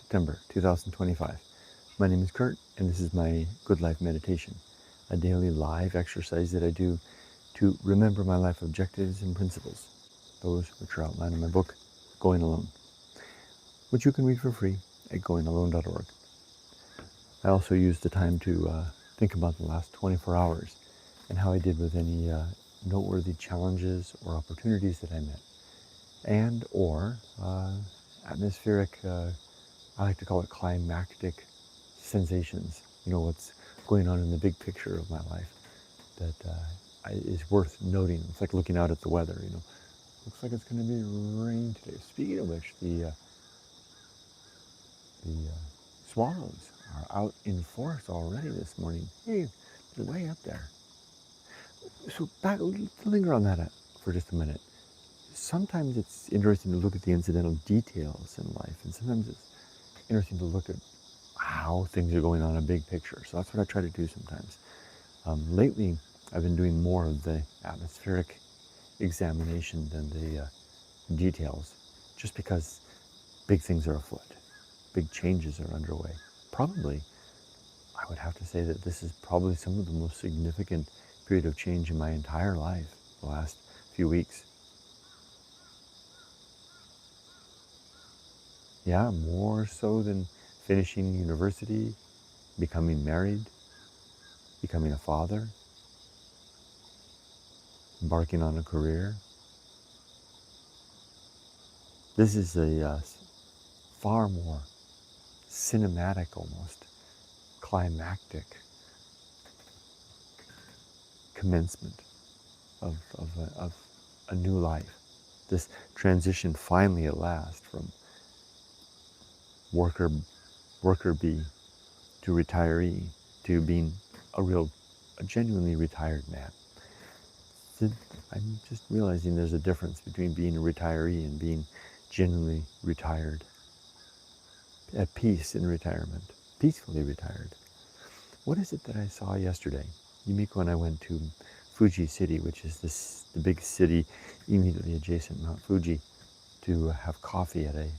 September 2025. My name is Kurt, and this is my Good Life Meditation, a daily live exercise that I do to remember my life objectives and principles, those which are outlined in my book, Going Alone, which you can read for free at goingalone.org. I also use the time to think about the last 24 hours and how I did with any noteworthy challenges or opportunities that I met, and or atmospheric, I like to call it climactic sensations, what's going on in the big picture of my life that is worth noting. It's like looking out at the weather, looks like it's going to be rain today. Speaking of which, the swallows are out in force already this morning. Hey, they're way up there. So linger on that for just a minute. Sometimes it's interesting to look at the incidental details in life, and sometimes it's interesting to look at how things are going on in a big picture. So that's what I try to do sometimes. Lately, I've been doing more of the atmospheric examination than the details, just because big things are afoot, big changes are underway. Probably, I would have to say that this is probably some of the most significant period of change in my entire life, the last few weeks. Yeah, more so than finishing university, becoming married, becoming a father, embarking on a career. This is a far more cinematic, almost climactic commencement of a new life. This transition finally at last from worker bee to retiree to being a genuinely retired man. I'm just realizing there's a difference between being a retiree and being genuinely retired, at peace in retirement, peacefully retired. What is it that I saw yesterday? Yumiko and I went to Fuji City, which is the big city immediately adjacent Mount Fuji, to have coffee at a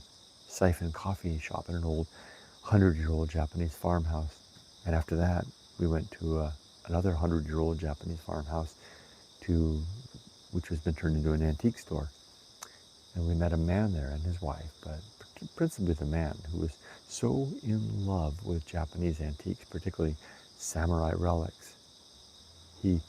siphon coffee shop in an old 100-year-old Japanese farmhouse. And after that, we went to another 100-year-old Japanese farmhouse, which has been turned into an antique store. And we met a man there and his wife, but principally the man, who was so in love with Japanese antiques, particularly samurai relics. He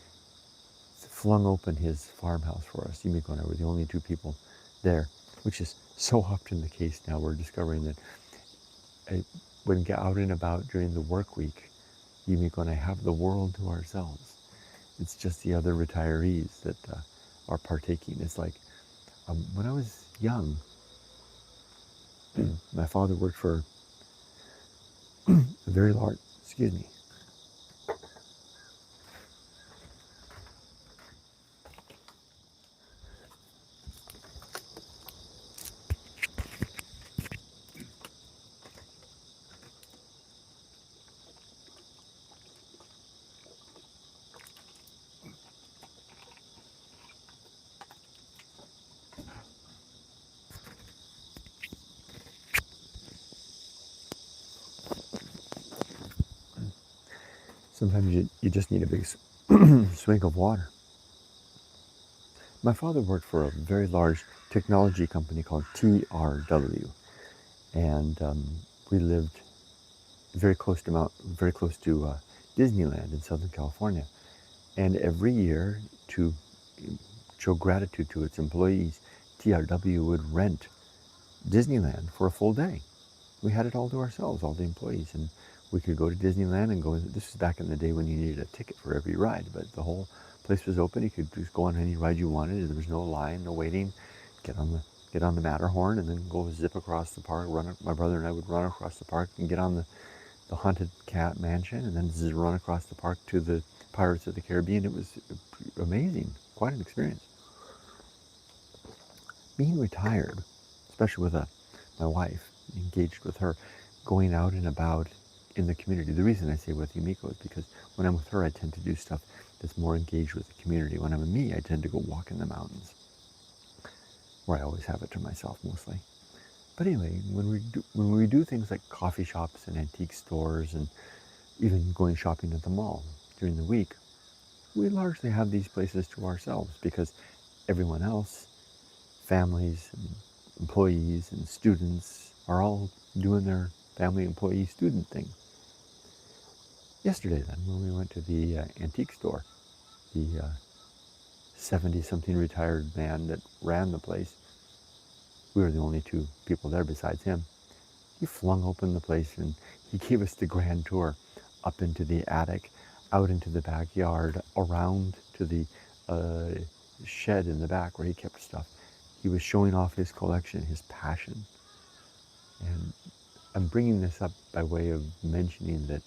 flung open his farmhouse for us. Yumiko and I were the only two people there, which is so often the case now. We're discovering that when out and about during the work week, Yumiko and I have the world to ourselves. It's just the other retirees that are partaking. It's like when I was young, my father worked for a very large, sometimes you just need a big swig of water. My father worked for a very large technology company called TRW, and we lived very close to Disneyland in Southern California. And every year, to show gratitude to its employees, TRW would rent Disneyland for a full day. We had it all to ourselves, all the employees, and we could go to Disneyland and go. This was back in the day when you needed a ticket for every ride, but the whole place was open. You could just go on any ride you wanted. There was no line, no waiting. Get on the Matterhorn and then go zip across the park. My brother and I would run across the park and get on the Haunted Cat Mansion, and then run across the park to the Pirates of the Caribbean. It was amazing, quite an experience. Being retired, especially with my wife, engaged with her, going out and about in the community. The reason I say with Yumiko is because when I'm with her, I tend to do stuff that's more engaged with the community. When I'm with me, I tend to go walk in the mountains, where I always have it to myself mostly. But anyway, when we do things like coffee shops and antique stores and even going shopping at the mall during the week, we largely have these places to ourselves because everyone else, families and employees and students, are all doing their family, employee, student thing. Yesterday then, when we went to the antique store, the 70-something retired man that ran the place, we were the only two people there besides him. He flung open the place and he gave us the grand tour up into the attic, out into the backyard, around to the shed in the back where he kept stuff. He was showing off his collection, his passion. And I'm bringing this up by way of mentioning that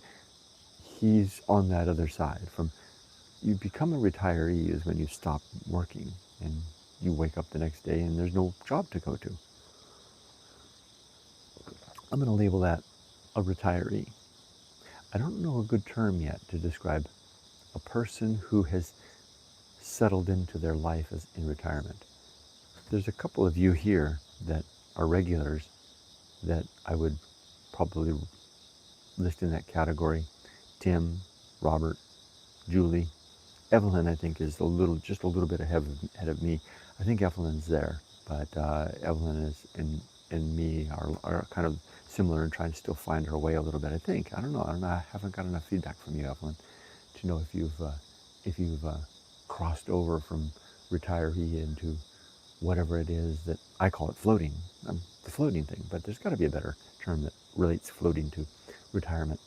he's on that other side. From you become a retiree is when you stop working and you wake up the next day and there's no job to go to. I'm going to label that a retiree. I don't know a good term yet to describe a person who has settled into their life as in retirement. There's a couple of you here that are regulars that I would probably list in that category. Tim, Robert, Julie. Evelyn, I think, is just a little bit ahead of me. I think Evelyn's there, but Evelyn is and me are kind of similar and trying to still find her way a little bit. I think. I don't know. I haven't got enough feedback from you, Evelyn, to know if you've crossed over from retiree into whatever it is that I call it floating. The floating thing, but there's got to be a better term that relates floating to retirement.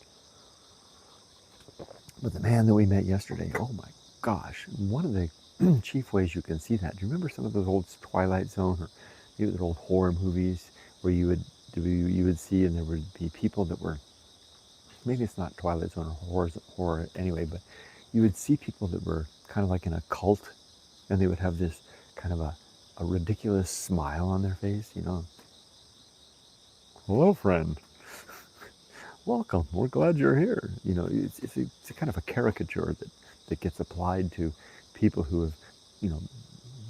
But the man that we met yesterday, oh my gosh, one of the chief ways you can see that. Do you remember some of those old Twilight Zone or maybe the old horror movies where you would see and there would be people that were, maybe it's not Twilight Zone or horror anyway, but you would see people that were kind of like in a cult and they would have this kind of a ridiculous smile on their face, you know. Hello, friend. Welcome. We're glad you're here. You know, it's a kind of a caricature that gets applied to people who have, you know,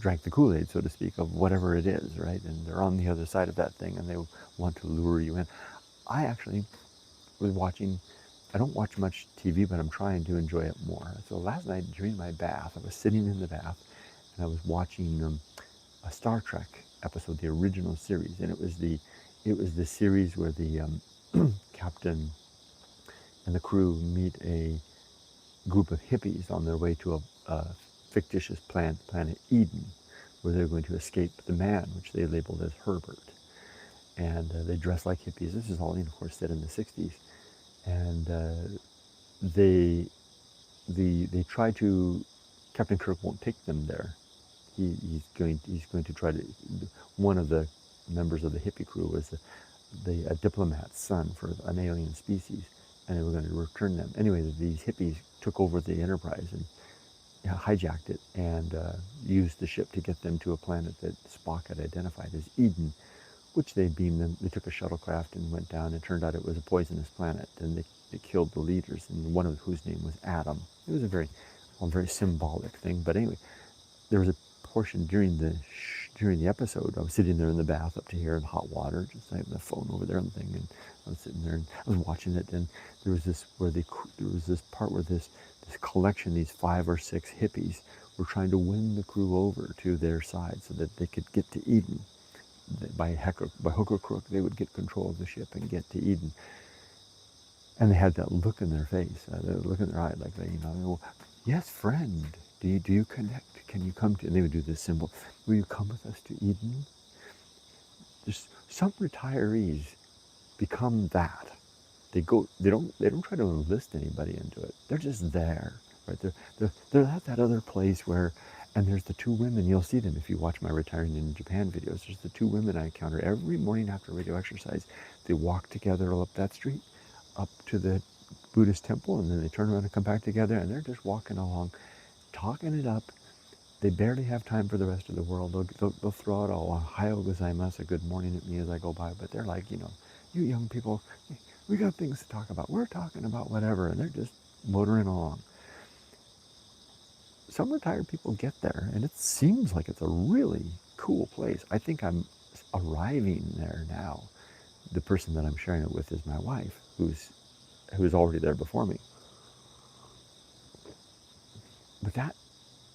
drank the Kool-Aid, so to speak, of whatever it is, right? And they're on the other side of that thing and they want to lure you in. I actually was watching, I don't watch much TV, but I'm trying to enjoy it more. So last night during my bath, I was sitting in the bath and I was watching a Star Trek episode, the original series, and it was the series where the captain and the crew meet a group of hippies on their way to a fictitious planet Eden, where they're going to escape the man, which they labeled as Herbert. And they dress like hippies. This is all, of course, set in the 60s. And they try to, Captain Kirk won't take them there. He's going to try to, one of the members of the hippie crew was a diplomat's son for an alien species, and they were going to return them. Anyway, these hippies took over the Enterprise and hijacked it and used the ship to get them to a planet that Spock had identified as Eden, which they beamed them. They took a shuttlecraft and went down, and it turned out it was a poisonous planet, and they killed the leaders, and one of whose name was Adam. It was a very symbolic thing, but anyway, there was a portion during the episode. I was sitting there in the bath up to here in hot water, just having the phone over there and the thing, and I was sitting there and I was watching it. And there was this part where this collection, these 5 or 6 hippies, were trying to win the crew over to their side so that they could get to Eden. By hook or crook, they would get control of the ship and get to Eden. And they had that look in their face, the look in their eye, like they, yes, friend. Do you connect? Can you come to? And they would do this symbol. Will you come with us to Eden? There's some retirees become that. They don't try to enlist anybody into it. They're just there, right? They're at that other place where, and there's the 2 women. You'll see them if you watch my retiring in Japan videos. There's the 2 women I encounter every morning after radio exercise. They walk together up that street, up to the Buddhist temple, and then they turn around and come back together, and they're just walking along, talking it up. They barely have time for the rest of the world. They'll throw out Ohio gozaimasu, a good morning at me as I go by, but they're like, you young people, we got things to talk about. We're talking about whatever, and they're just motoring along. Some retired people get there, and it seems like it's a really cool place. I think I'm arriving there now. The person that I'm sharing it with is my wife, who's already there before me. With that,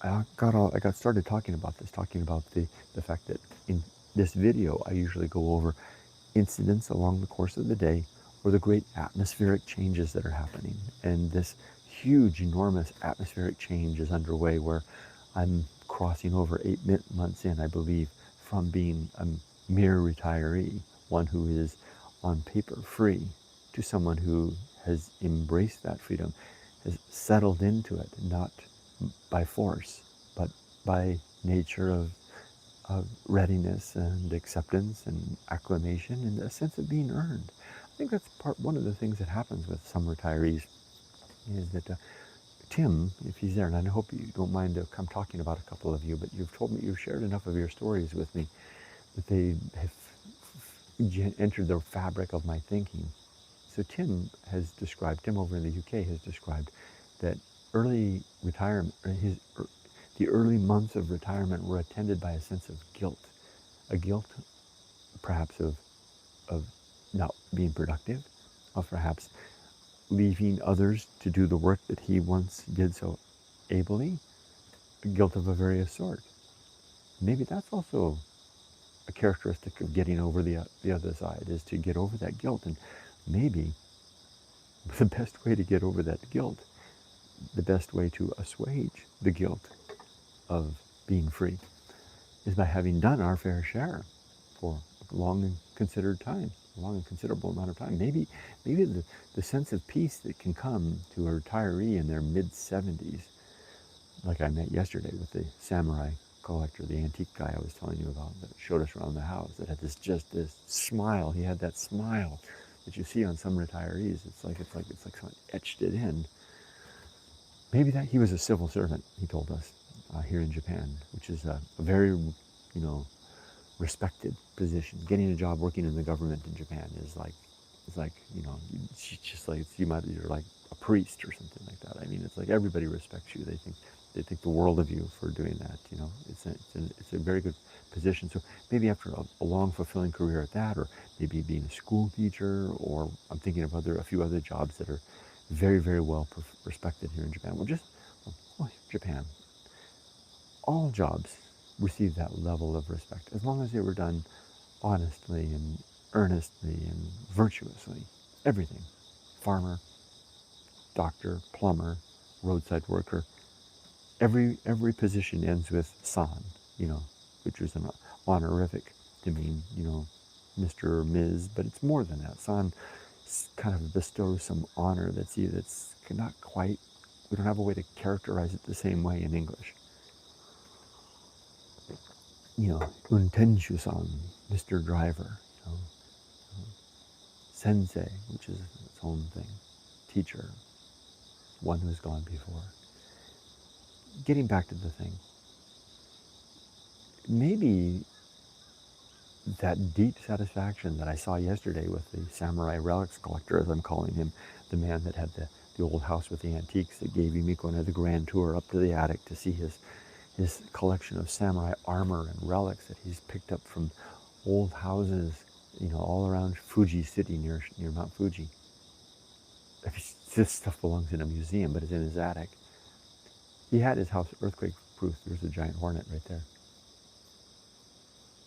I got started talking about the fact that in this video I usually go over incidents along the course of the day or the great atmospheric changes that are happening. And this huge, enormous atmospheric change is underway where I'm crossing over 8 months in, I believe, from being a mere retiree, one who is on paper free, to someone who has embraced that freedom, has settled into it, not by force, but by nature of readiness and acceptance and acclamation and a sense of being earned. I think that's one of the things that happens with some retirees is that Tim, if he's there, and I hope you don't mind I'm talking about a couple of you, but you've shared enough of your stories with me that they have entered the fabric of my thinking. So Tim over in the UK has described that early retirement, the early months of retirement were attended by a sense of guilt, a guilt perhaps of not being productive, of perhaps leaving others to do the work that he once did so ably, guilt of a various sort. Maybe that's also a characteristic of getting over the other side, is to get over that guilt. And maybe the best way to get over that guilt, the best way to assuage the guilt of being free, is by having done our fair share for a long and considered time, a long and considerable amount of time. Maybe the sense of peace that can come to a retiree in their mid-70s, like I met yesterday with the samurai collector, the antique guy I was telling you about that showed us around the house, that had this smile. He had that smile that you see on some retirees. It's like someone etched it in. Maybe that he was a civil servant, he told us, here in Japan, which is a very, respected position. Getting a job working in the government in Japan is like, it's just like you're like a priest or something like that. I mean, it's like everybody respects you. They think the world of you for doing that. It's a very good position. So maybe after a long, fulfilling career at that, or maybe being a school teacher, or I'm thinking of a few other jobs that are very, very well respected here in Japan. Japan. All jobs receive that level of respect, as long as they were done honestly and earnestly and virtuously. Everything. Farmer, doctor, plumber, roadside worker. Every position ends with san, which is an honorific to mean, Mr. or Ms., but it's more than that. San kind of bestows some honor that's not quite, we don't have a way to characterize it the same way in English. Untenshu-san, Mr. Driver, sensei, which is its own thing, teacher, one who's gone before. Getting back to the thing, maybe that deep satisfaction that I saw yesterday with the samurai relics collector, as I'm calling him, the man that had the old house with the antiques, that gave Yumiko and I the grand tour up to the attic to see his collection of samurai armor and relics that he's picked up from old houses, all around Fuji City near Mount Fuji. This stuff belongs in a museum, but it's in his attic. He had his house earthquake-proof. There's a giant hornet right there.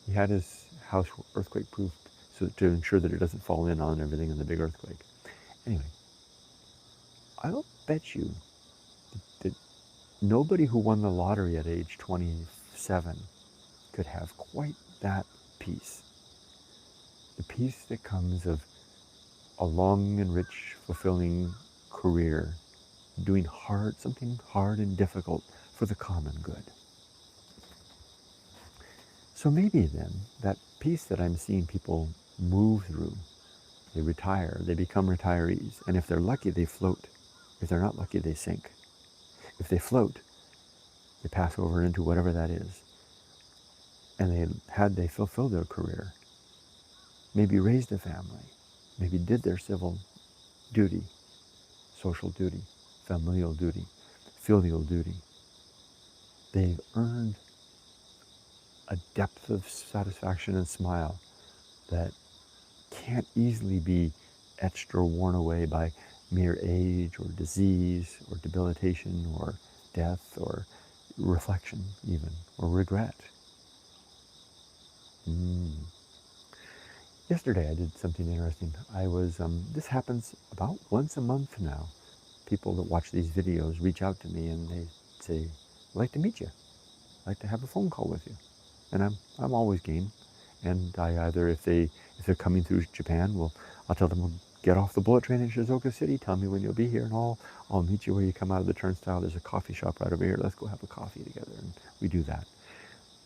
He had his house earthquake-proofed to ensure that it doesn't fall in on everything in the big earthquake. Anyway, I'll bet you that nobody who won the lottery at age 27 could have quite that peace. The peace that comes of a long and rich, fulfilling career, doing something hard and difficult for the common good. So maybe then, that peace that I'm seeing people move through, they retire, they become retirees, and if they're lucky, they float. If they're not lucky, they sink. If they float, they pass over into whatever that is. And they fulfilled their career, maybe raised a family, maybe did their civil duty, social duty, familial duty, filial duty, they've earned a depth of satisfaction and smile that can't easily be etched or worn away by mere age or disease or debilitation or death or reflection even, or regret. Yesterday I did something interesting. This happens about once a month now. People that watch these videos reach out to me and they say, I'd like to meet you. I'd like to have a phone call with you. And I'm always game. And I either, if they're coming through Japan, I'll tell them, well, get off the bullet train in Shizuoka City, tell me when you'll be here, and I'll meet you where you come out of the turnstile. There's a coffee shop right over here. Let's go have a coffee together. And we do that.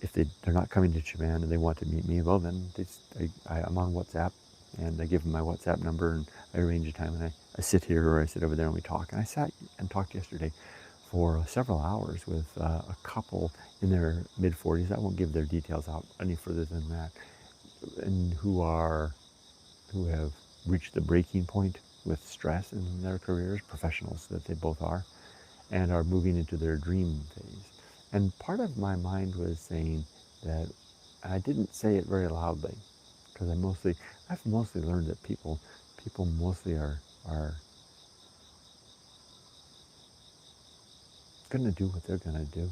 If they're not coming to Japan and they want to meet me, well, then I'm on WhatsApp, and I give them my WhatsApp number, and I arrange a time, and I sit here or I sit over there and we talk. And I sat and talked yesterday for several hours with a couple in their mid-40s. I won't give their details out any further than that, and who have reached the breaking point with stress in their careers, professionals that they both are, and are moving into their dream phase. And part of my mind was saying that, and I didn't say it very loudly, because I've mostly learned that people mostly are going to do what they're going to do.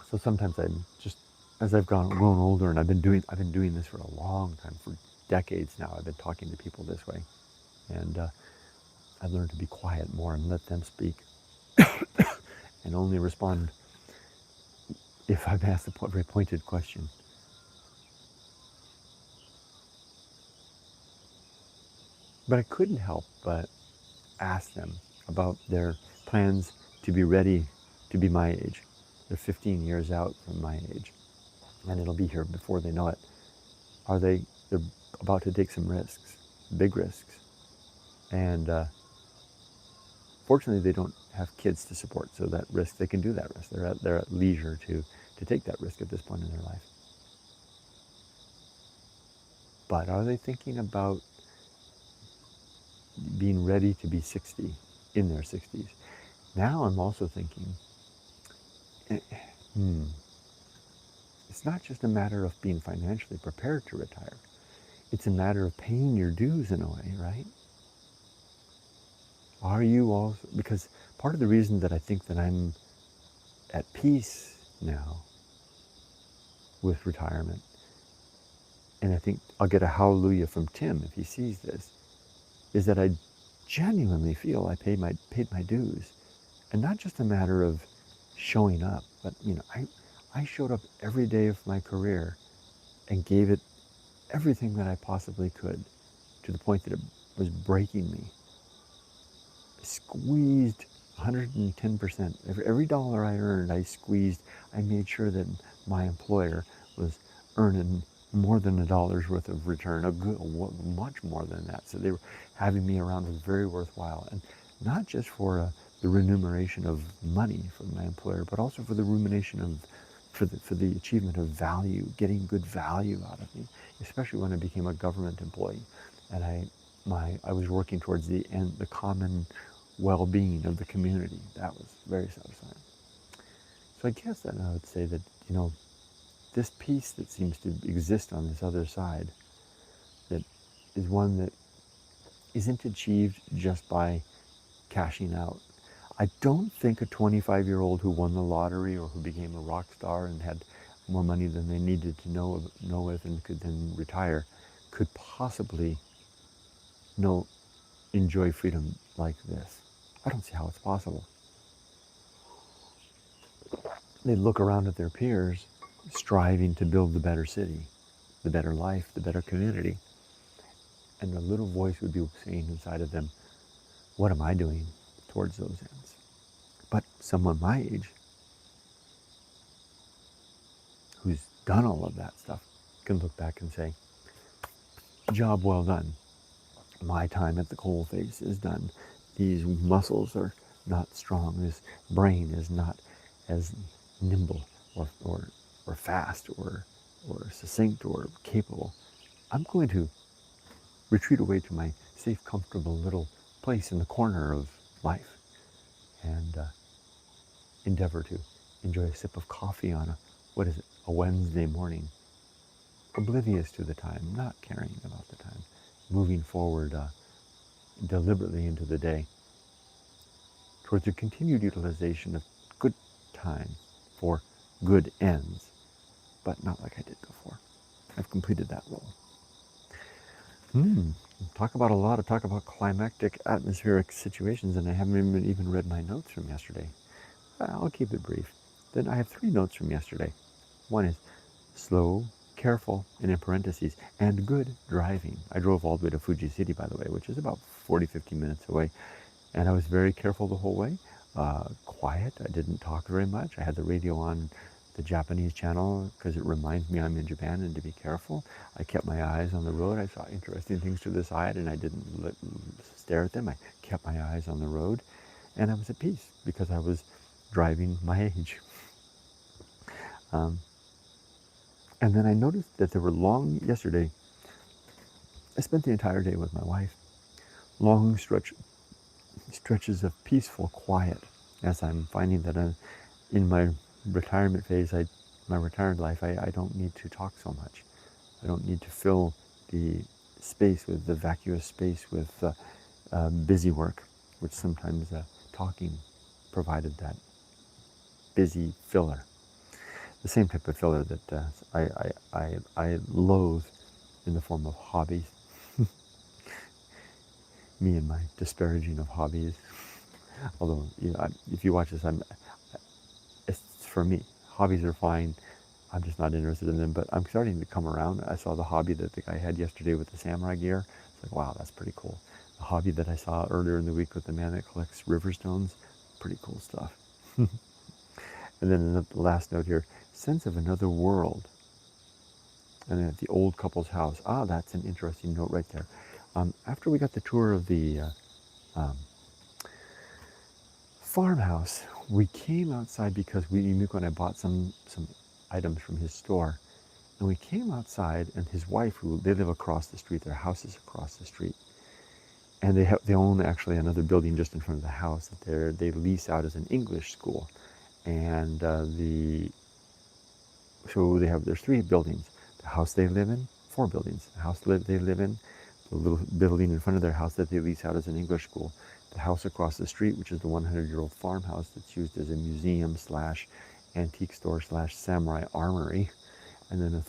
So sometimes as I've grown older, and I've been doing this for a long time, for decades now. I've been talking to people this way, and I've learned to be quiet more and let them speak, and only respond if I'm asked a very pointed question. But I couldn't help but ask them about their plans to be ready to be my age. They're 15 years out from my age, and it'll be here before they know it. They're about to take some risks, big risks. And fortunately, they don't have kids to support, so that risk, they can do that risk. They're at leisure to take that risk at this point in their life. But are they thinking about being ready to be 60, in their 60s? Now I'm also thinking, it's not just a matter of being financially prepared to retire. It's a matter of paying your dues in a way, right? Are you also, because part of the reason that I think that I'm at peace now with retirement, and I think I'll get a hallelujah from Tim if he sees this, is that I genuinely feel I paid my dues. And not just a matter of showing up, but I showed up every day of my career and gave it everything that I possibly could, to the point that it was breaking me. I squeezed 110%. Every dollar I earned, I made sure that my employer was earning more than $1 worth of return, much more than that. So they were having me around was very worthwhile. And not just for the remuneration of money from my employer, but also for the rumination of, for the achievement of value, getting good value out of me, especially when I became a government employee. And I was working towards the common well-being of the community. That was very satisfying. So I guess that I would say that, this peace that seems to exist on this other side, that is one that isn't achieved just by cashing out. I don't think a 25-year-old who won the lottery or who became a rock star and had more money than they needed to know with and could then retire could possibly enjoy freedom like this. I don't see how it's possible. They look around at their peers striving to build the better city, the better life, the better community. And a little voice would be saying inside of them, what am I doing towards those ends? But someone my age, who's done all of that stuff, can look back and say, job well done. My time at the coalface is done. These muscles are not strong. This brain is not as nimble or fast or succinct or capable. I'm going to retreat away to my safe, comfortable little place in the corner of life and endeavor to enjoy a sip of coffee on a Wednesday morning, oblivious to the time, not caring about the time, moving forward deliberately into the day towards the continued utilization of good time for good ends, but not like I did before. I've completed that role. Talk about climactic atmospheric situations, and I haven't even read my notes from yesterday. I'll keep it brief. Then I have 3 notes from yesterday. One is slow, careful, and in parentheses, and good driving. I drove all the way to Fuji City, by the way, which is about 40-50 minutes away. And I was very careful the whole way. Quiet. I didn't talk very much. I had the radio on the Japanese channel because it reminds me I'm in Japan and to be careful. I kept my eyes on the road. I saw interesting things to the side and I didn't stare at them. I kept my eyes on the road and I was at peace because I was driving my age. And then I noticed that there were yesterday, I spent the entire day with my wife, long stretches of peaceful quiet, as I'm finding that in my retirement phase, my retired life, I don't need to talk so much. I don't need to fill the vacuous space with busy work, which sometimes talking provided that busy filler. The same type of filler that I loathe in the form of hobbies. Me and my disparaging of hobbies. Although, if you watch this, it's for me. Hobbies are fine. I'm just not interested in them, but I'm starting to come around. I saw the hobby that the guy had yesterday with the samurai gear. It's like, wow, that's pretty cool. The hobby that I saw earlier in the week with the man that collects river stones, pretty cool stuff. And then the last note here, sense of another world. And then at the old couple's house. That's an interesting note right there. After we got the tour of the farmhouse, we came outside because Yumiko and I bought some items from his store. And we came outside, and his wife, they live across the street, their house is across the street. And they own actually another building just in front of the house that they lease out as an English school. And there's 3 buildings. The house they live in, 4 buildings. The house they live in, the little building in front of their house that they lease out as an English school. The house across the street, which is the 100-year-old farmhouse that's used as a museum / antique store / samurai armory. And then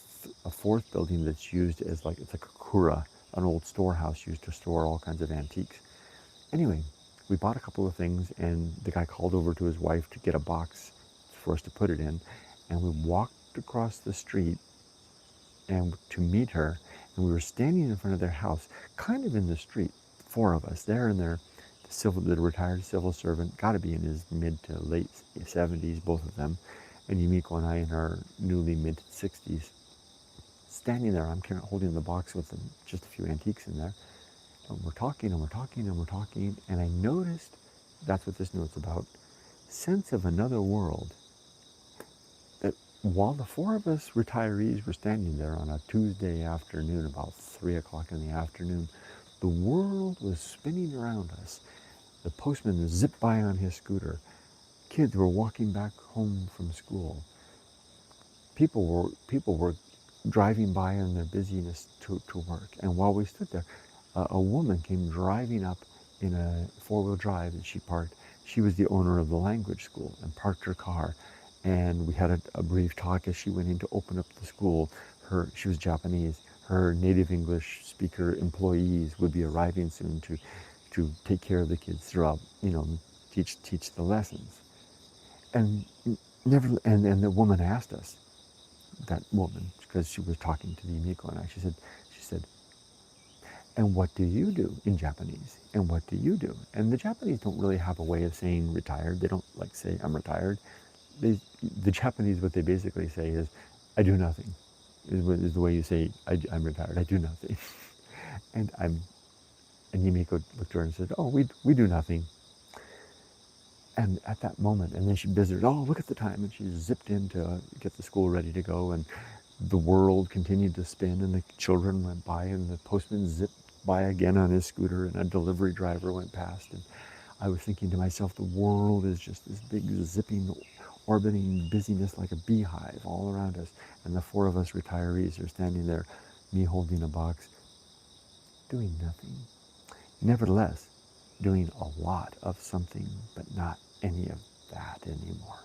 a 4th building that's used as it's like a kura, an old storehouse used to store all kinds of antiques. Anyway, we bought a couple of things and the guy called over to his wife to get a box for us to put it in. And we walked across the street and to meet her, and we were standing in front of their house, kind of in the street, 4 of us there, and the retired civil servant, got to be in his mid to late 70s, both of them, and Yumiko and I in our newly mid 60s, standing there. I'm holding the box with just a few antiques in there, and we're talking and we're talking and we're talking, and I noticed, that's what this note's about, sense of another world. That while the 4 of us retirees were standing there on a Tuesday afternoon, about 3 o'clock in the afternoon, the world was spinning around us. The postman zipped by on his scooter. Kids were walking back home from school. People were driving by in their busyness to work. And while we stood there, a woman came driving up in a 4-wheel drive that she parked. She was the owner of the language school and parked her car. And we had a brief talk as she went in to open up the school. She was Japanese. Her native English speaker employees would be arriving soon to take care of the kids throughout, teach the lessons. And the woman asked us, that woman, because she was talking to the Yumiko and I, she said, and what do you do in Japanese? And what do you do? And the Japanese don't really have a way of saying retired. They don't say, I'm retired. The Japanese, what they basically say is, I do nothing, is the way you say, I'm retired, I do nothing. And Yumiko looked at her and said, oh, we do nothing. And at that moment, and then she visited, oh, look at the time, and she zipped in to get the school ready to go, and the world continued to spin, and the children went by, and the postman zipped by again on his scooter, and a delivery driver went past, and I was thinking to myself, the world is just this big zipping orbiting busyness like a beehive all around us, and the four of us retirees are standing there, me holding a box, doing nothing. Nevertheless, doing a lot of something, but not any of that anymore.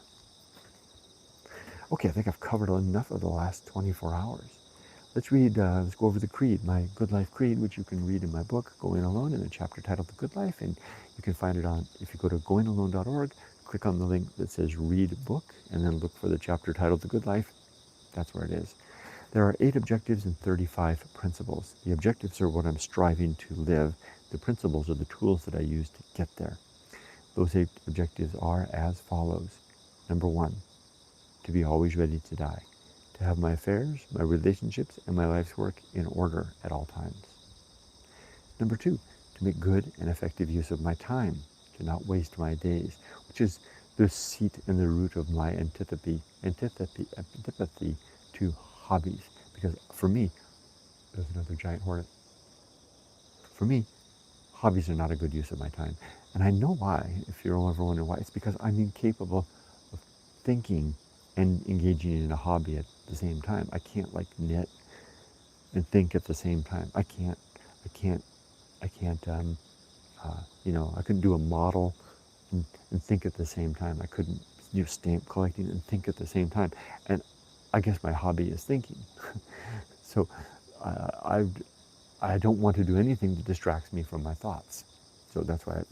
Okay, I think I've covered enough of the last 24 hours. Let's go over the creed, my Good Life Creed, which you can read in my book, Going Alone, in a chapter titled The Good Life. And you can find it on, if you go to goingalone.org, click on the link that says Read Book, and then look for the chapter titled The Good Life. That's where it is. There are 8 objectives and 35 principles. The objectives are what I'm striving to live. The principles are the tools that I use to get there. Those 8 objectives are as follows. Number 1, to be always ready to die. To have my affairs, my relationships, and my life's work in order at all times. Number 2, to make good and effective use of my time, to not waste my days, which is the seat and the root of my antipathy to hobbies. Because for me, there's another giant hornet. For me, hobbies are not a good use of my time. And I know why, if you're ever wondering why. It's because I'm incapable of thinking and engaging in a hobby at the same time. I can't like knit and think at the same time. I couldn't do a model and think at the same time. I couldn't do stamp collecting and think at the same time. And I guess my hobby is thinking. So I don't want to do anything that distracts me from my thoughts. So that's why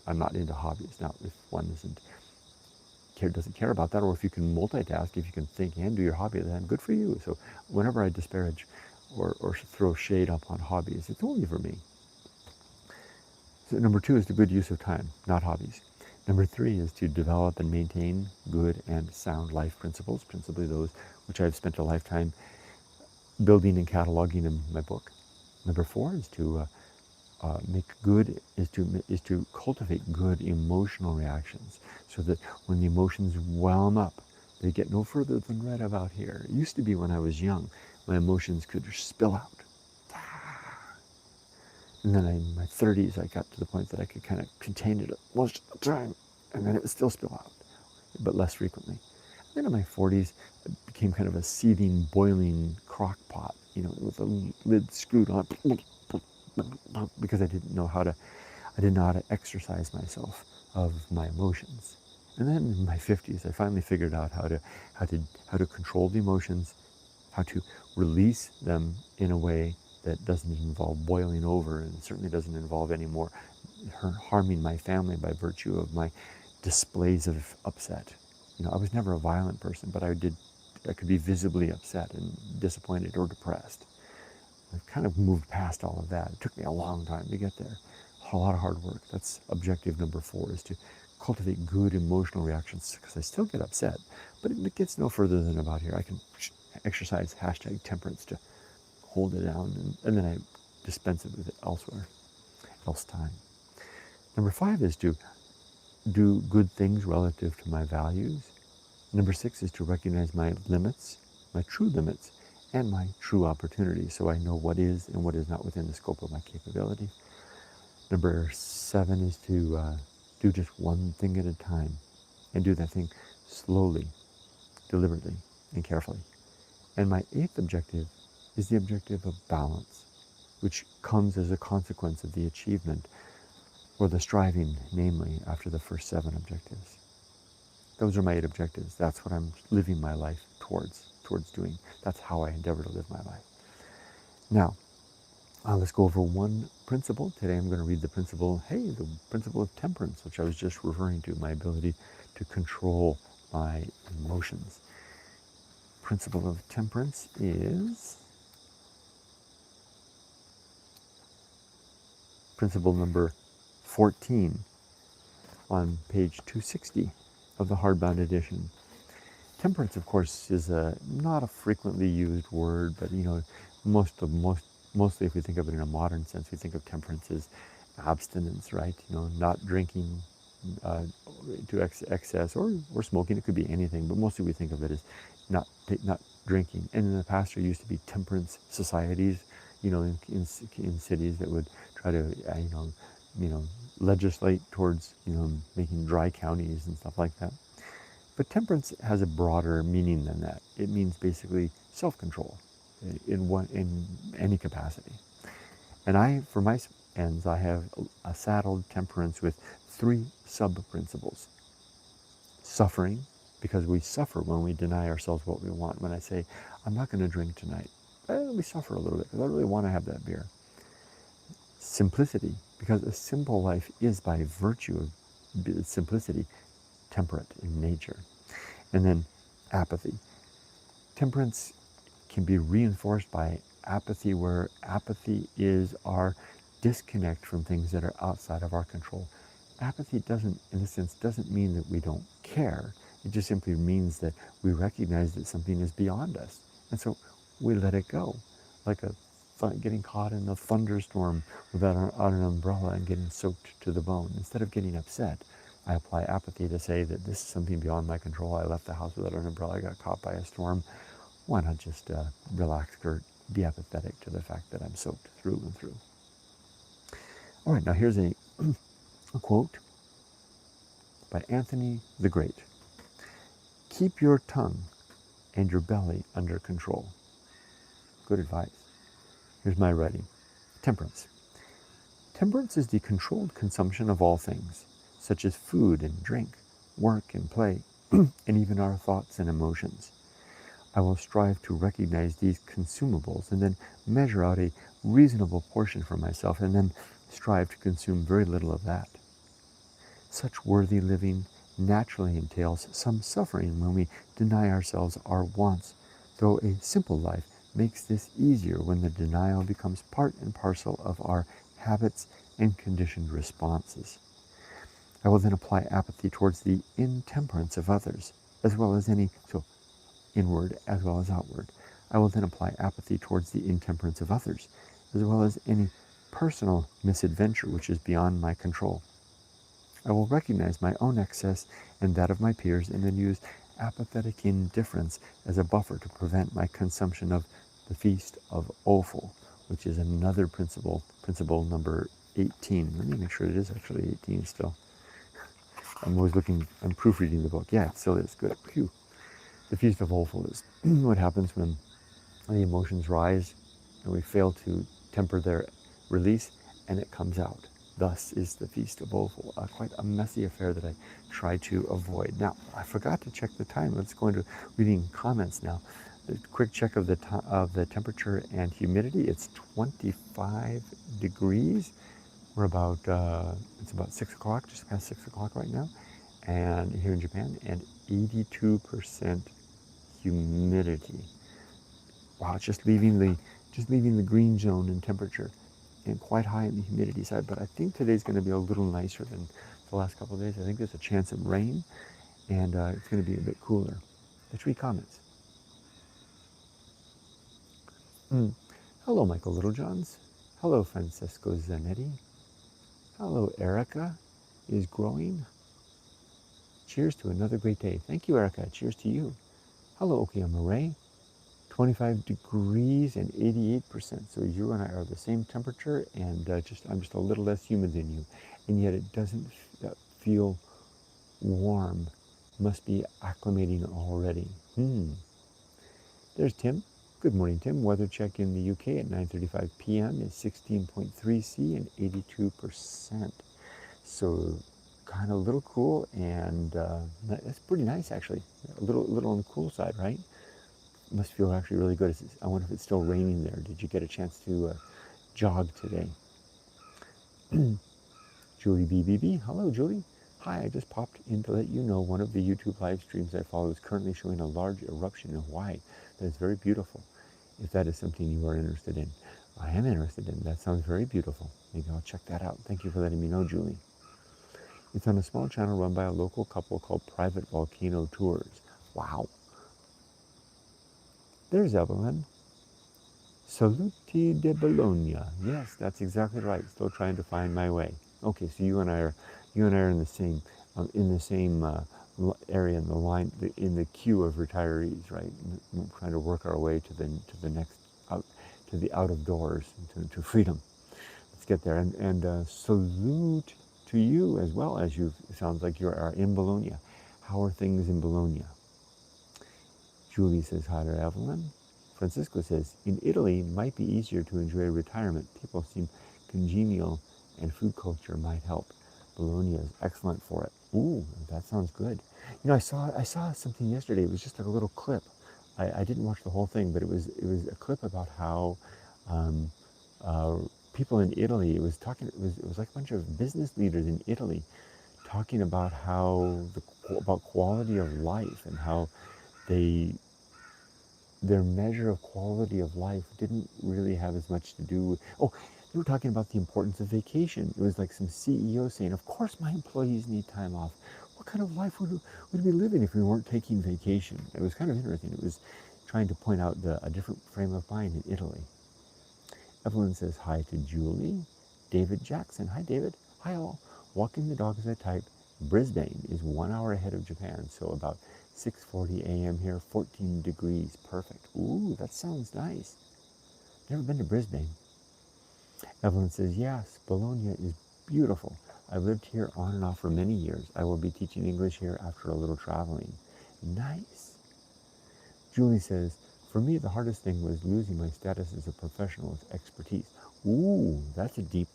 I'm not into hobbies. Now, if one doesn't care about that, or if you can multitask, if you can think and do your hobby, then good for you. So whenever I disparage or throw shade upon hobbies, it's only for me. So number 2 is the good use of time, not hobbies. Number 3 is to develop and maintain good and sound life principles, principally those which I've spent a lifetime building and cataloging in my book. Number 4 is to cultivate good emotional reactions, so that when the emotions whelm up, they get no further than right about here. It used to be when I was young, my emotions could spill out. And then in my 30s, I got to the point that I could kind of contain it most of the time, and then it would still spill out, but less frequently. And then in my 40s, it became kind of a seething, boiling crock pot, with the lid screwed on, because I didn't know how to exercise myself of my emotions. And then in my 50s, I finally figured out how to control the emotions, how to release them in a way that doesn't involve boiling over, and certainly doesn't involve any more harming my family by virtue of my displays of upset. I was never a violent person, but I could be visibly upset and disappointed or depressed. I've kind of moved past all of that. It took me a long time to get there. A lot of hard work. That's objective number 4, is to cultivate good emotional reactions, because I still get upset, but it gets no further than about here. I can exercise #temperance to hold it down, and then I dispense it with it elsewhere, else time. Number 5 is to do good things relative to my values. Number 6 is to recognize my limits, my true limits, and my true opportunities, so I know what is and what is not within the scope of my capability. Number 7 is to do just one thing at a time, and do that thing slowly, deliberately, and carefully. And my 8th objective is the objective of balance, which comes as a consequence of the achievement, or the striving, namely, after the first 7 objectives. Those are my 8 objectives. That's what I'm living my life towards doing. That's how I endeavor to live my life. Now, let's go over one principle. Today I'm going to read the principle of temperance, which I was just referring to, my ability to control my emotions. Principle of temperance is principle number 14 on page 260 of the hardbound edition. Temperance, of course, is not a frequently used word, but mostly if we think of it in a modern sense, we think of temperance as abstinence, right? Not drinking to excess, or smoking. It could be anything, but mostly we think of it as not drinking. And in the past, there used to be temperance societies, in cities that would try to, legislate towards, making dry counties and stuff like that. But temperance has a broader meaning than that. It means basically self-control in any capacity. And for my ends, I have saddled temperance with 3 sub-principles. Suffering, because we suffer when we deny ourselves what we want. When I say, I'm not going to drink tonight, we suffer a little bit because I really want to have that beer. Simplicity, because a simple life is by virtue of simplicity temperate in nature. And then apathy. Temperance can be reinforced by apathy, where apathy is our disconnect from things that are outside of our control. Apathy doesn't, in a sense, doesn't mean that we don't care. It just simply means that we recognize that something is beyond us. And so we let it go. Like getting caught in a thunderstorm without an umbrella and getting soaked to the bone. Instead of getting upset, I apply apathy to say that this is something beyond my control. I left the house without an umbrella. I got caught by a storm. Why not just relax or be apathetic to the fact that I'm soaked through and through? All right, now here's a quote by Anthony the Great. Keep your tongue and your belly under control. Good advice. Here's my writing. Temperance. Temperance is the controlled consumption of all things, such as food and drink, work and play, and even our thoughts and emotions. I will strive to recognize these consumables and then measure out a reasonable portion for myself and then strive to consume very little of that. Such worthy living naturally entails some suffering when we deny ourselves our wants, though a simple life makes this easier when the denial becomes part and parcel of our habits and conditioned responses. I will then apply apathy towards the intemperance of others, as well as inward as well as outward. I will then apply apathy towards the intemperance of others, as well as any personal misadventure which is beyond my control. I will recognize my own excess and that of my peers, and then use apathetic indifference as a buffer to prevent my consumption of the Feast of Offal, which is another principle number 18. Let me make sure it is actually 18 still. I'm proofreading the book. Yeah, it still is. Good. Phew. The Feast of Offal is what happens when the emotions rise and we fail to temper their release, and it comes out. Thus is the Feast of Offal, quite a messy affair that I try to avoid. Now, I forgot to check the time. Let's go into reading comments now. A quick check of the temperature and humidity. It's 25 degrees. We're it's about 6 o'clock, just past 6 o'clock right now, and here in Japan, and 82% humidity. Wow, it's just leaving the green zone in temperature, and quite high in the humidity side. But I think today's going to be a little nicer than the last couple of days. I think there's a chance of rain, and it's going to be a bit cooler. Let's read comments. Hello, Michael Littlejohns. Hello, Francesco Zanetti. Hello, Erica is growing. Cheers to another great day. Thank you, Erica. Cheers to you. Hello, Okayama Ray. 25 degrees and 88%. So you and I are the same temperature, and I'm just a little less humid than you. And yet it doesn't feel warm. Must be acclimating already. There's Tim. Good morning, Tim. Weather check in the UK at 9:35 p.m. is 16.3 C and 82%. So kind of a little cool, and that's pretty nice actually. A little on the cool side, right? Must feel actually really good. I wonder if it's still raining there. Did you get a chance to jog today? Julie BBB. Hello, Julie. Hi, I just popped in to let you know one of the YouTube live streams I follow is currently showing a large eruption in Hawaii. That is very beautiful. If that is something you are interested in. I am interested in. That sounds very beautiful. Maybe I'll check that out. Thank you for letting me know, Julie. It's on a small channel run by a local couple called Private Volcano Tours. Wow. There's Evelyn. Saluti de Bologna. Yes, that's exactly right. Still trying to find my way. Okay, so you and I are in the same area in the line, in the queue of retirees, right? Trying to work our way to the next out of doors, to freedom. Let's get there, and salute to you as well, as it sounds like you are in Bologna. How are things in Bologna? Julie says hi to Evelyn. Francisco says, in Italy, it might be easier to enjoy retirement. People seem congenial and food culture might help. Bologna is excellent for it. Ooh, that sounds good. You know, I saw something yesterday. It was just like a little clip. I didn't watch the whole thing, but it was a clip about how um, uh, people in Italy. It was like a bunch of business leaders in Italy talking about about quality of life and how they their measure of quality of life didn't really have as much to do with, oh, they were talking about the importance of vacation. It was like some CEO saying, of course my employees need time off. What kind of life would we be living if we weren't taking vacation? It was kind of interesting. It was trying to point out a different frame of mind in Italy. Evelyn says hi to Julie. David Jackson. Hi, David. Hi, all. Walking the dog as I type. Brisbane is 1 hour ahead of Japan, so about 6:40 a.m. here, 14 degrees. Perfect. Ooh, that sounds nice. Never been to Brisbane. Evelyn says, yes, Bologna is beautiful. I've lived here on and off for many years. I will be teaching English here after a little traveling. Nice. Julie says, for me, the hardest thing was losing my status as a professional with expertise. Ooh, that's a deep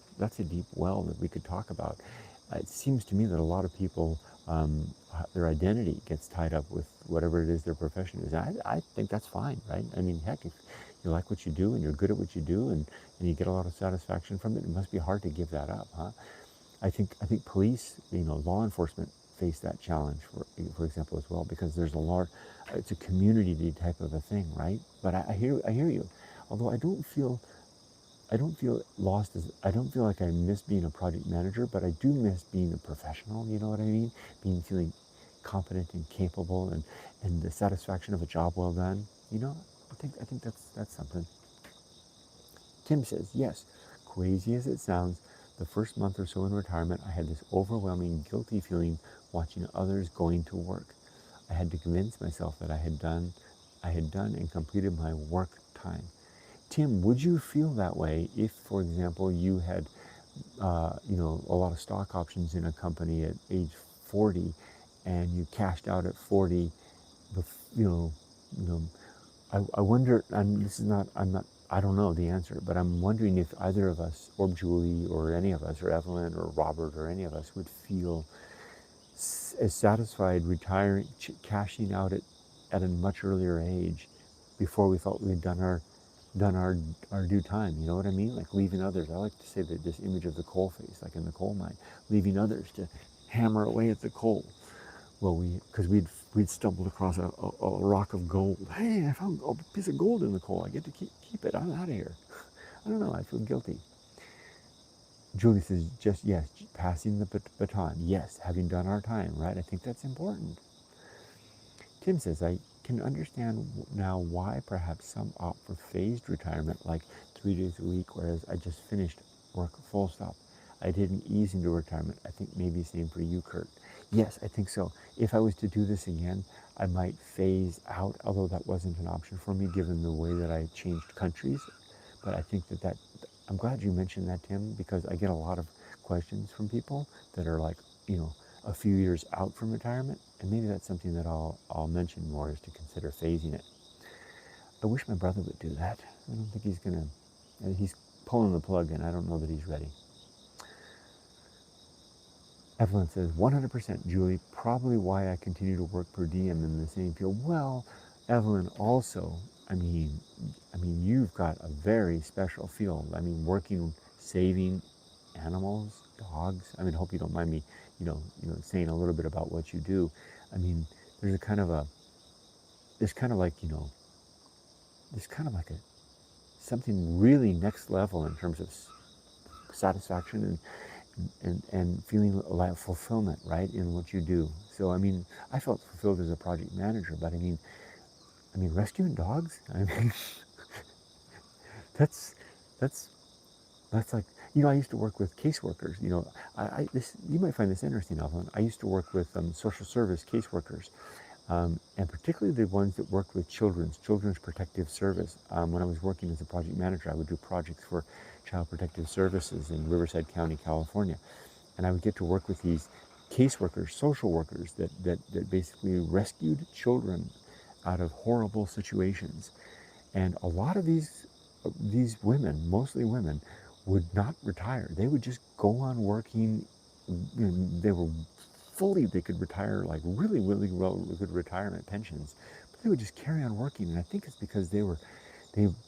well that we could talk about. It seems to me that a lot of people, their identity gets tied up with whatever it is their profession is. I think that's fine, right? I mean, heck, if you like what you do and you're good at what you do and you get a lot of satisfaction from it, it must be hard to give that up, huh? I think police, law enforcement face that challenge, for example, as well, because there's it's a community type of a thing, right? But I hear you. Although I don't feel lost I don't feel like I miss being a project manager, but I do miss being a professional. You know what I mean? Feeling competent and capable, and the satisfaction of a job well done. I think that's something. Tim says, yes, crazy as it sounds, the first month or so in retirement, I had this overwhelming guilty feeling watching others going to work. I had to convince myself that I had done and completed my work time. Tim, would you feel that way if, for example, you had, a lot of stock options in a company at age 40, and you cashed out at 40, you know, you know, I wonder, and this is not, I don't know the answer, but I'm wondering if either of us, or Julie, or any of us, or Evelyn, or Robert, or any of us would feel as satisfied retiring, cashing out at a much earlier age, before we felt we'd done our due time. You know what I mean? Like leaving others. I like to say that this image of the coal face, like in the coal mine, leaving others to hammer away at the coal. Well, because we'd stumbled across a rock of gold. Hey, I found a piece of gold in the coal. I get to keep it. I'm out of here. I don't know. I feel guilty. Julie says, just yes, passing the baton. Yes, having done our time, right? I think that's important. Tim says, I can understand now why perhaps some opt for phased retirement, like 3 days a week, whereas I just finished work full stop. I didn't ease into retirement. I think maybe same for you, Kurt. Yes, I think so. If I was to do this again, I might phase out, although that wasn't an option for me given the way that I changed countries. But I think I'm glad you mentioned that, Tim, because I get a lot of questions from people that are like, a few years out from retirement, and maybe that's something that I'll mention more, is to consider phasing it. I wish my brother would do that. I don't think he's pulling the plug, and I don't know that he's ready. Evelyn says, 100%, Julie, probably why I continue to work per diem in the same field. Well, Evelyn, also, I mean, you've got a very special field. I mean, saving animals, dogs. I mean, hope you don't mind me, saying a little bit about what you do. I mean, there's there's kind of like, there's kind of like something really next level in terms of satisfaction and feeling a lot of fulfillment, right, in what you do. So, I mean, I felt fulfilled as a project manager, but rescuing dogs, I mean, that's, that's, that's like, I used to work with caseworkers. You might find this interesting, Evelyn. I used to work with social service caseworkers, and particularly the ones that worked with Children's Protective Service. When I was working as a project manager, I would do projects for Child Protective Services in Riverside County, California. And I would get to work with these caseworkers, social workers that basically rescued children out of horrible situations. And a lot of these women, mostly women, would not retire. They would just go on working. They were they could retire like really, really well, good retirement pensions, but they would just carry on working. And I think it's because they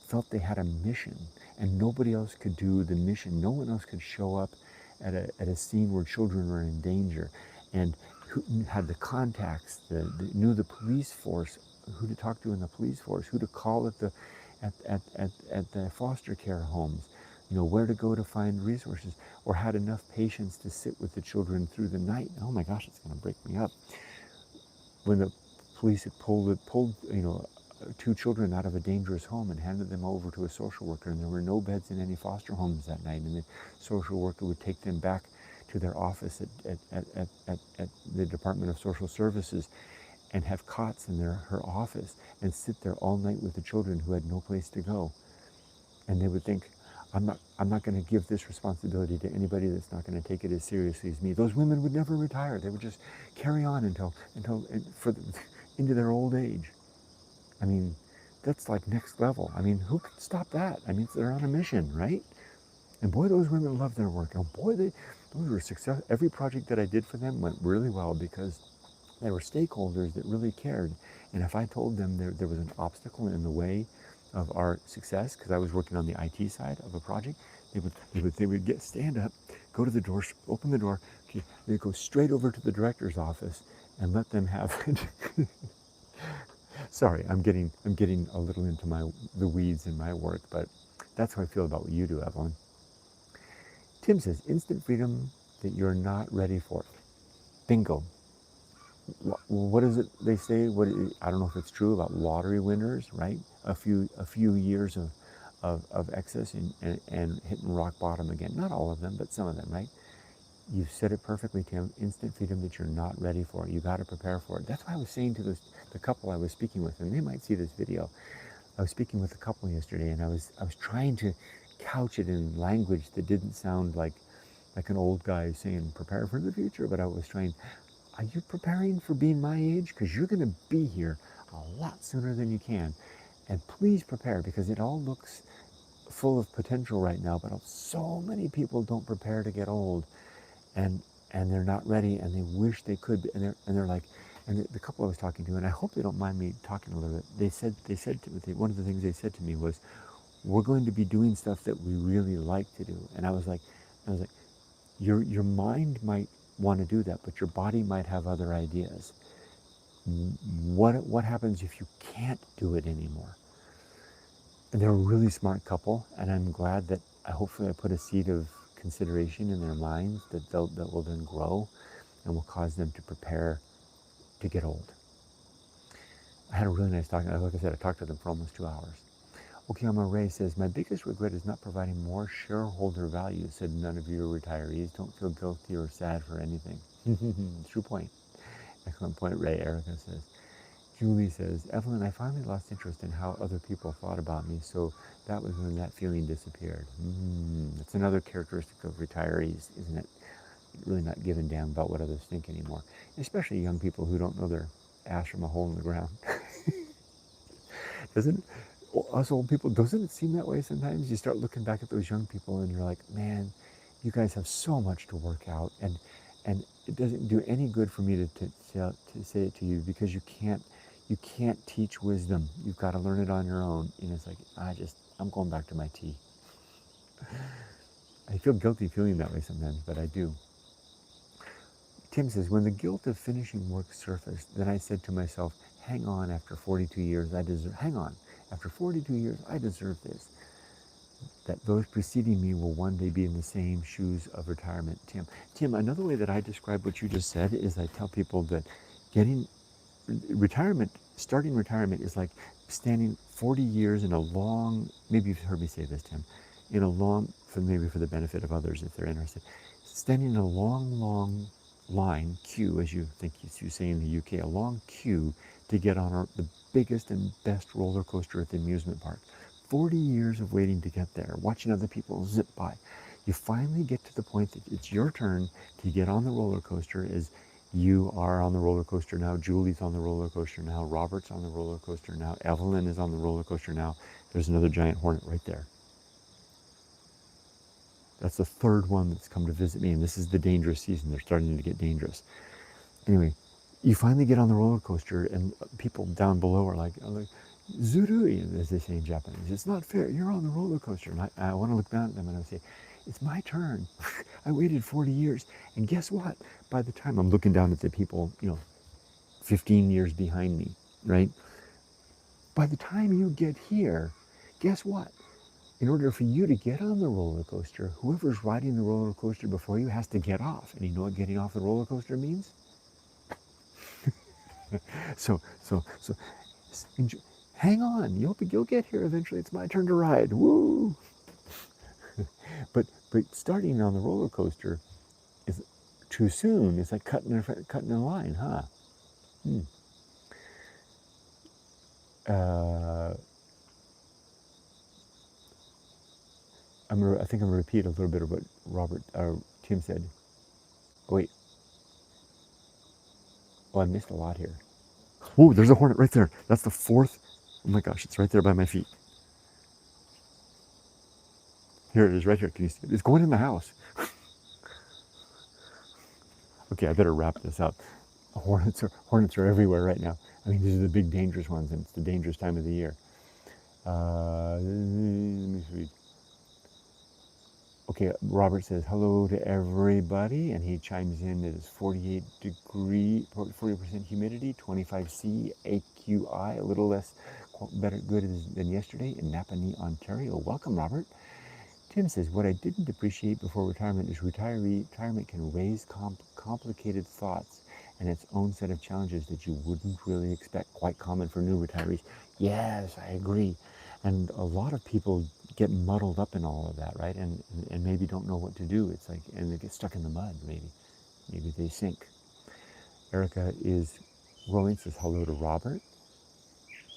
felt they had a mission, and nobody else could do the mission. No one else could show up at a scene where children were in danger, and who had the contacts, knew the police force, who to talk to in the police force, who to call at the foster care homes, where to go to find resources, or had enough patience to sit with the children through the night. Oh my gosh, it's going to break me up. When the police had pulled two children out of a dangerous home and handed them over to a social worker, and there were no beds in any foster homes that night, and the social worker would take them back to their office at the Department of Social Services and have cots in her office and sit there all night with the children who had no place to go. And they would think, I'm not going to give this responsibility to anybody that's not going to take it as seriously as me. Those women would never retire. They would just carry on into their old age. I mean, that's like next level. I mean, who can stop that? I mean, they're on a mission, right? And boy, those women love their work. And boy, those were success. Every project that I did for them went really well because they were stakeholders that really cared. And if I told them there was an obstacle in the way of our success, because I was working on the IT side of a project, they would stand up, go to the door, open the door, okay, they'd go straight over to the director's office and let them have it. Sorry, I'm getting a little into the weeds in my work, but that's how I feel about what you do, Evelyn. Tim says, instant freedom that you're not ready for. Bingo. What is it they say? I don't know if it's true about lottery winners, right? A few years of excess and hitting rock bottom again. Not all of them, but some of them, right? You've said it perfectly, Tim. Instant freedom that you're not ready for. You got to prepare for it. That's why I was saying to the couple I was speaking with, and they might see this video. I was speaking with a couple yesterday, and I was trying to couch it in language that didn't sound like an old guy saying prepare for the future, but I was trying. Are you preparing for being my age? Because you're going to be here a lot sooner than you can, and please prepare, because it all looks full of potential right now, but so many people don't prepare to get old. And they're not ready, and they wish they could be, and they're like, and the couple I was talking to, and I hope they don't mind me talking a little bit. They said one of the things they said to me was, we're going to be doing stuff that we really like to do. And I was like, your mind might want to do that, but your body might have other ideas. What happens if you can't do it anymore? And they're a really smart couple, and I'm glad that hopefully I put a seed of consideration in their minds that will then grow and will cause them to prepare to get old. I had a really nice talk. Like I said, I talked to them for almost 2 hours. Okiyama Ray says, my biggest regret is not providing more shareholder value, said none of you retirees. Don't feel guilty or sad for anything. True point. Excellent point, Ray. Erica says. Julie says, Evelyn, I finally lost interest in how other people thought about me, so that was when that feeling disappeared. That's another characteristic of retirees, isn't it? Really not giving a damn about what others think anymore, especially young people who don't know their ass from a hole in the ground. Us old people, doesn't it seem that way sometimes? You start looking back at those young people and you're like, man, you guys have so much to work out, and it doesn't do any good for me to say it to you, because you can't teach wisdom. You've got to learn it on your own. It's like, I'm going back to my tea. I feel guilty feeling that way sometimes, but I do. Tim says, when the guilt of finishing work surfaced, then I said to myself, hang on, after 42 years, I deserve this. That those preceding me will one day be in the same shoes of retirement. Tim, another way that I describe what you just said is I tell people that starting retirement is like standing 40 years in a long, maybe you've heard me say this, Tim, maybe for the benefit of others if they're interested, standing in a long line, queue, as you say in the UK, a long queue to get on the biggest and best roller coaster at the amusement park. 40 years of waiting to get there, watching other people zip by. You finally get to the point that it's your turn to get on the roller coaster. Is you are on the roller coaster now, Julie's on the roller coaster now, Robert's on the roller coaster now, Evelyn is on the roller coaster now. There's another giant hornet right there. That's the third one that's come to visit me, and this is the dangerous season. They're starting to get dangerous. Anyway, you finally get on the roller coaster, and people down below are like Zurui, as they say in Japanese. It's not fair. You're on the roller coaster. And I want to look down at them and I say, it's my turn. I waited 40 years. And guess what? By the time I'm looking down at the people, 15 years behind me, right? By the time you get here, guess what? In order for you to get on the roller coaster, whoever's riding the roller coaster before you has to get off. And you know what getting off the roller coaster means? So enjoy, hang on. You'll get here eventually. It's my turn to ride. Woo! but starting on the roller coaster is too soon. It's like cutting a line, huh? I think I'm gonna repeat a little bit of what Tim said. Oh, wait. Oh, I missed a lot here. Oh, there's a hornet right there. That's the fourth. Oh my gosh, it's right there by my feet. Here it is, right here. Can you see it? It's going in the house. Okay, I better wrap this up. Hornets are everywhere right now. I mean, these are the big dangerous ones, and it's the dangerous time of the year. Let me read. Okay, Robert says hello to everybody, and he chimes in that it's 40% humidity, 25C AQI, a little less good than yesterday in Napanee, Ontario. Welcome, Robert. Tim says, what I didn't appreciate before retirement is retirement can raise complicated thoughts and its own set of challenges that you wouldn't really expect. Quite common for new retirees. Yes, I agree. And a lot of people get muddled up in all of that, right? And maybe don't know what to do. It's like, and they get stuck in the mud, maybe. Maybe they sink. Erica is rolling, says hello to Robert.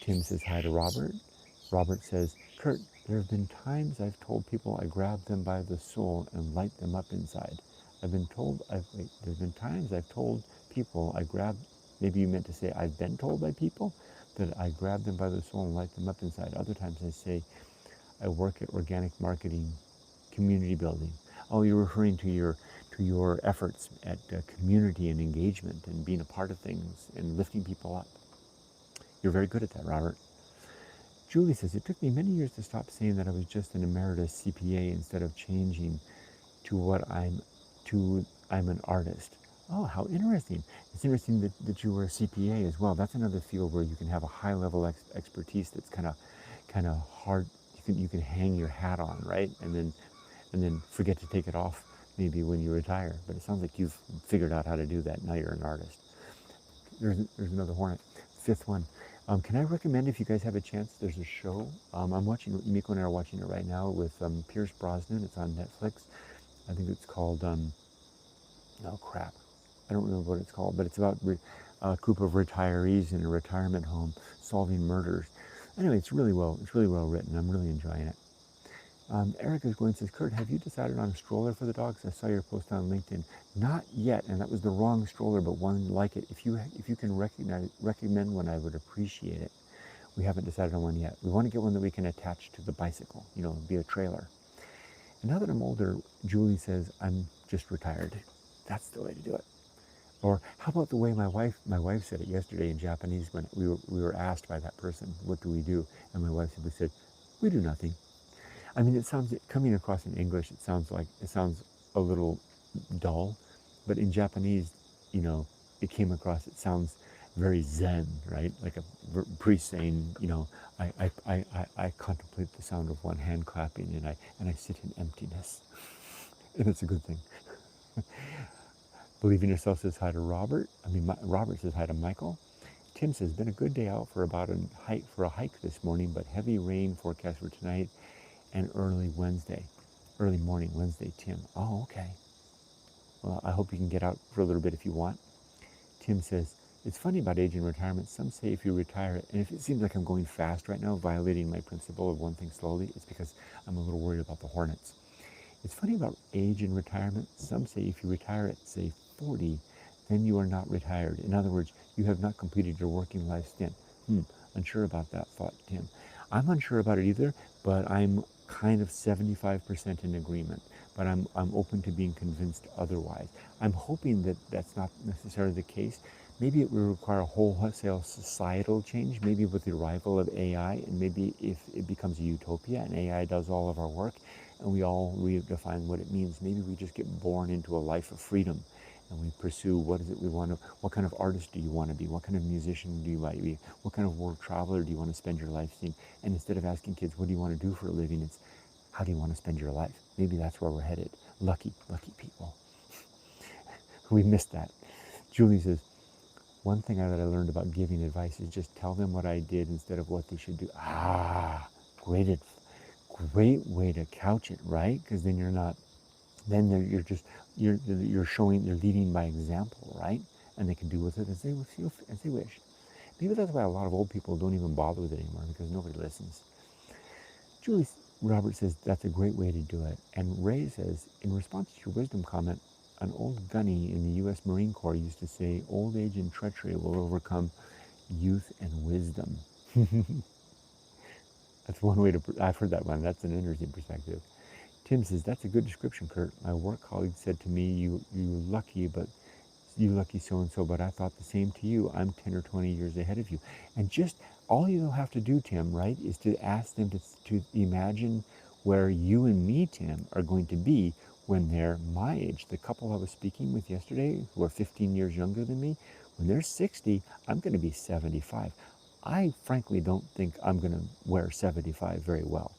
Tim says hi to Robert. Robert says, Kurt, there have been times I've told people I grab them by the soul and light them up inside. There's been times I've told people I grab, maybe you meant to say I've been told by people that I grab them by the soul and light them up inside. Other times I say I work at organic marketing, community building. Oh, you're referring to your efforts at community and engagement and being a part of things and lifting people up. You're very good at that, Robert. Julie says, it took me many years to stop saying that I was just an emeritus CPA instead of changing to I'm an artist. Oh, how interesting. It's interesting that you were a CPA as well. That's another field where you can have a high level expertise that's kind of hard. You can hang your hat on, right? And then forget to take it off maybe when you retire. But it sounds like you've figured out how to do that. Now you're an artist. There's another hornet. Fifth one. Can I recommend, if you guys have a chance, there's a show. I'm watching, Miko and I are watching it right now with Pierce Brosnan. It's on Netflix. I think it's called, oh crap, I don't remember what it's called, but it's about a group of retirees in a retirement home solving murders. Anyway, it's really well written. I'm really enjoying it. Erica's going and says, Kurt, have you decided on a stroller for the dogs? I saw your post on LinkedIn. Not yet, and that was the wrong stroller, but one like it. If you can recommend one, I would appreciate it. We haven't decided on one yet. We want to get one that we can attach to the bicycle, be a trailer. And now that I'm older, Julie says, I'm just retired. That's the way to do it. Or how about the way my wife said it yesterday in Japanese when we were asked by that person, what do we do? And my wife simply said, we do nothing. I mean, it sounds, coming across in English, it sounds a little dull, but in Japanese, it came across, it sounds very Zen, right? Like a priest saying, I contemplate the sound of one hand clapping and I sit in emptiness. And it's a good thing. Believe in Yourself says hi to Robert. Robert says hi to Michael. Tim says, been a good day out for a hike this morning, but heavy rain forecast for tonight and early morning Wednesday, Tim. Oh, okay. Well, I hope you can get out for a little bit if you want. Tim says, it's funny about age and retirement. Some say if you retire, and if it seems like I'm going fast right now, violating my principle of one thing slowly, it's because I'm a little worried about the hornets. It's funny about age and retirement. Some say if you retire at, say, 40, then you are not retired. In other words, you have not completed your working life stint. Unsure about that thought, Tim. I'm unsure about it either, but I'm kind of 75% in agreement. But I'm open to being convinced otherwise. I'm hoping that that's not necessarily the case. Maybe it will require a wholesale societal change, maybe with the arrival of AI, and maybe if it becomes a utopia and AI does all of our work and we all redefine what it means, maybe we just get born into a life of freedom and we pursue what is it we want to, what kind of artist do you want to be, what kind of musician do you want to be, what kind of world traveler do you want to spend your life seeing, and instead of asking kids, what do you want to do for a living, it's how do you want to spend your life? Maybe that's where we're headed. Lucky people. We missed that. Julie says, one thing that I learned about giving advice is just tell them what I did instead of what they should do. Great way to couch it, right? Because then you're not, then you're showing, you're leading by example, right? And they can do with it as they feel, as they wish. Maybe that's why a lot of old people don't even bother with it anymore, because nobody listens. Julie Robert says that's a great way to do it. And Ray says, in response to your wisdom comment, an old gunny in the U.S. Marine Corps used to say, old age and treachery will overcome youth and wisdom. That's one way to, I've heard that one. That's an interesting perspective. Tim says, that's a good description, Kurt. My work colleague said to me, you lucky so-and-so, but I thought the same to you. I'm 10 or 20 years ahead of you. And just all you'll have to do, Tim, right, is to ask them to imagine where you and me, Tim, are going to be when they're my age. The couple I was speaking with yesterday, who are 15 years younger than me, when they're 60, I'm going to be 75. I frankly don't think I'm going to wear 75 very well.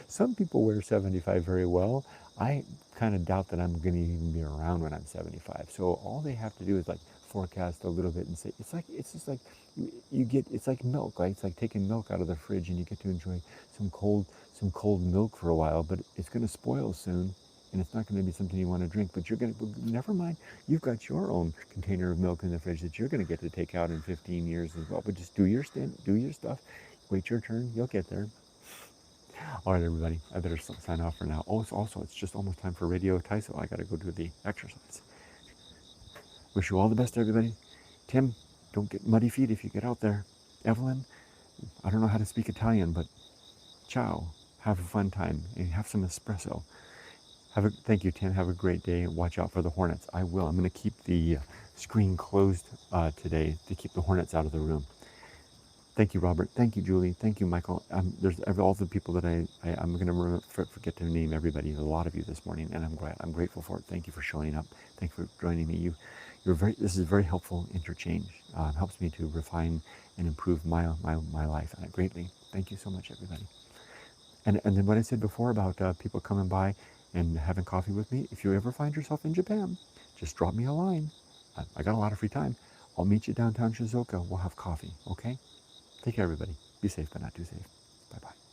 Some people wear 75 very well. I kind of doubt that I'm going to even be around when I'm 75. So all they have to do is like forecast a little bit and say, it's just like you get, it's like milk, right? It's like taking milk out of the fridge and you get to enjoy some cold milk for a while, but it's going to spoil soon and it's not going to be something you want to drink, but you're going to, never mind, you've got your own container of milk in the fridge that you're going to get to take out in 15 years as well. But just do your stint, do your stuff, wait your turn, you'll get there. All right, everybody, I better sign off for now. Also, it's just almost time for Radio Thai, so I got to go do the exercise. Wish you all the best, everybody. Tim, don't get muddy feet if you get out there. Evelyn, I don't know how to speak Italian, but ciao. Have a fun time and have some espresso. Thank you, Tim. Have a great day. Watch out for the hornets. I will. I'm going to keep the screen closed today to keep the hornets out of the room. Thank you, Robert. Thank you, Julie. Thank you, Michael. There's all the people that I'm going to forget to name everybody. A lot of you this morning, and I'm grateful for it. Thank you for showing up. Thank you for joining me. This is very helpful interchange. Helps me to refine and improve my life greatly. Thank you so much, everybody. And then what I said before about people coming by and having coffee with me. If you ever find yourself in Japan, just drop me a line. I got a lot of free time. I'll meet you downtown Shizuoka. We'll have coffee. Okay. Take care, everybody. Be safe, but not too safe. Bye-bye.